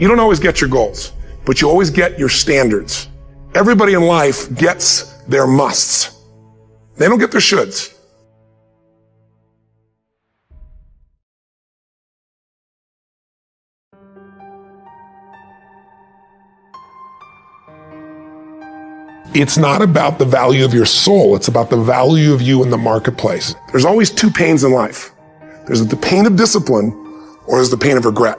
You don't always get your goals, but you always get your standards. Everybody in life gets their musts. They don't get their shoulds. It's not about the value of your soul. It's about the value of you in the marketplace. There's always two pains in life. There's the pain of discipline or there's the pain of regret.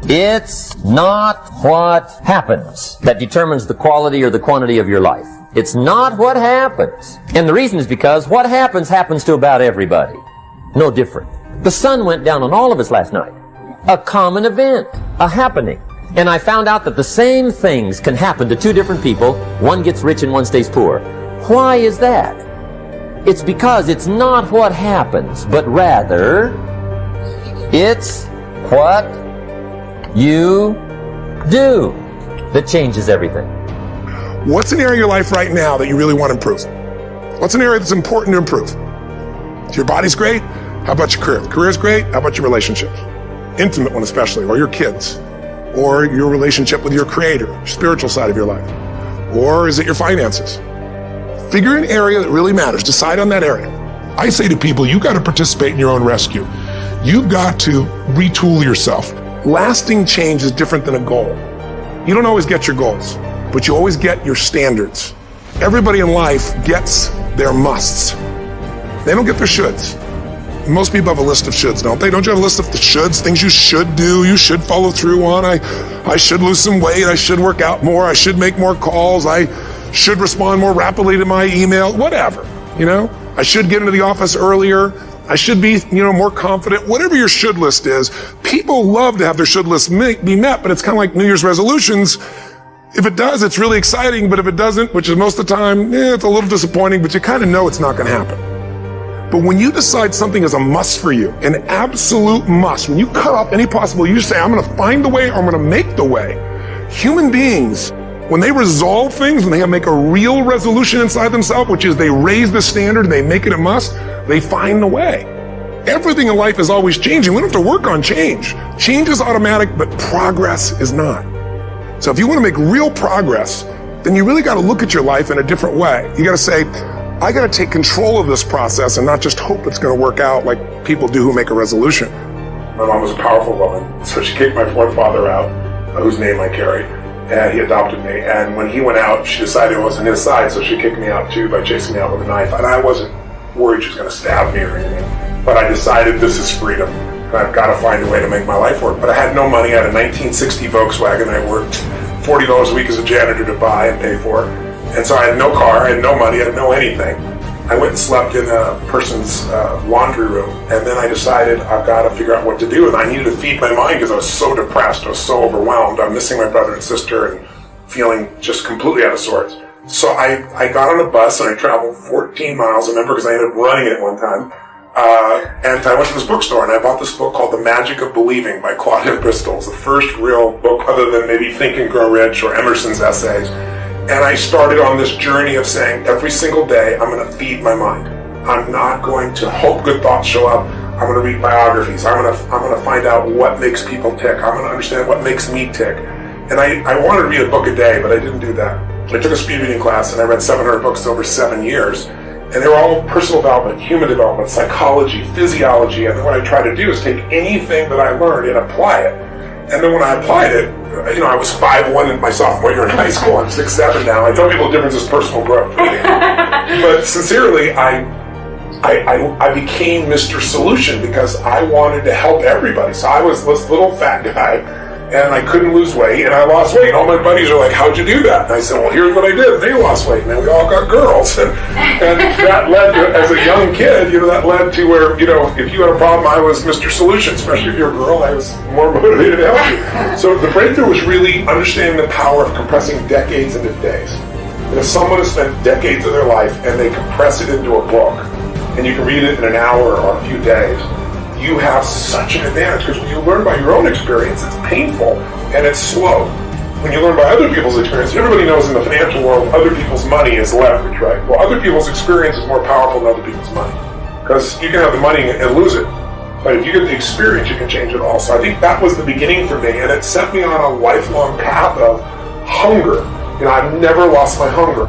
It's not what happens that determines the quality or the quantity of your life. It's not what happens. And the reason is because what happens to about everybody. No different. The sun went down on all of us last night. A common event, a happening. And I found out that the same things can happen to two different people. One gets rich and one stays poor. Why is that? It's because it's not what happens, but rather it's what you do that changes everything. What's an area of your life right now that you really want to improve? What's an area that's important to improve? Your body's great. How about your career? Career's great. How about your relationships? Intimate one especially, or your kids, or your relationship with your creator, spiritual side of your life, or is it your finances? Figure an area that really matters. Decide on that area. I say to people, you got to participate in your own rescue. You've got to retool yourself. Lasting change is different than a goal. You don't always get your goals, but you always get your standards. Everybody in life gets their musts. They don't get their shoulds. Most people have a list of shoulds, don't they? Don't you have a list of the shoulds, things you should do, you should follow through on? I should lose some weight, I should work out more, I should make more calls, I should respond more rapidly to my email, whatever, you know? I should get into the office earlier, I should be, more confident. Whatever your should list is, people love to have their should list be met, but it's kind of like New Year's resolutions. If it does, it's really exciting, but if it doesn't, which is most of the time, it's a little disappointing, but you kind of know it's not going to happen. But when you decide something is a must for you, an absolute must, when you cut off any possible, you say, I'm going to find the way or I'm going to make the way. Human beings, when they resolve things, when they make a real resolution inside themselves, which is they raise the standard and they make it a must, they find the way. Everything in life is always changing. We don't have to work on change. Change is automatic, but progress is not. So if you want to make real progress, then you really got to look at your life in a different way. You got to say, I got to take control of this process and not just hope it's going to work out like people do who make a resolution. My mom was a powerful woman, so she kicked my forefather out, whose name I carry, and he adopted me. And when he went out, she decided it wasn't his side, so she kicked me out too by chasing me out with a knife. And I wasn't worried she was going to stab me or anything, but I decided this is freedom. And I've got to find a way to make my life work. But I had no money. I had a 1960 Volkswagen I worked $40 a week as a janitor to buy and pay for. And so I had no car, I had no money, I had no anything. I went and slept in a person's laundry room, and then I decided I've got to figure out what to do, and I needed to feed my mind because I was so depressed, I was so overwhelmed. I'm missing my brother and sister and feeling just completely out of sorts. So I got on a bus and I traveled 14 miles, I remember, because I ended up running it one time. And I went to this bookstore and I bought this book called The Magic of Believing by Claudia Bristol. It's the first real book other than maybe Think and Grow Rich or Emerson's essays. And I started on this journey of saying every single day I'm going to feed my mind. I'm not going to hope good thoughts show up. I'm going to read biographies. I'm going to find out what makes people tick. I'm going to understand what makes me tick. And I wanted to read a book a day, but I didn't do that. I took a speed reading class and I read 700 books over 7 years. And they were all personal development, human development, psychology, physiology. And what I try to do is take anything that I learned and apply it. And then when I applied it, I was 5'1" in my sophomore year in high school. I'm 6'7" now. I tell people the difference is personal growth. But sincerely, I became Mr. Solution because I wanted to help everybody. So I was this little fat guy, and I couldn't lose weight, and I lost weight. And all my buddies are like, how'd you do that? And I said, well, here's what I did. They lost weight, and then we all got girls. And that led to, as a young kid, that led to where, if you had a problem, I was Mr. Solution, especially if you're a girl, I was more motivated to help you. So the breakthrough was really understanding the power of compressing decades into days. And if someone has spent decades of their life and they compress it into a book, and you can read it in an hour or a few days, you have such an advantage, because when you learn by your own experience, it's painful and it's slow. When you learn by other people's experience, everybody knows in the financial world, other people's money is leverage, right? Well, other people's experience is more powerful than other people's money, because you can have the money and lose it. But if you get the experience, you can change it all. So I think that was the beginning for me, and it set me on a lifelong path of hunger. I've never lost my hunger.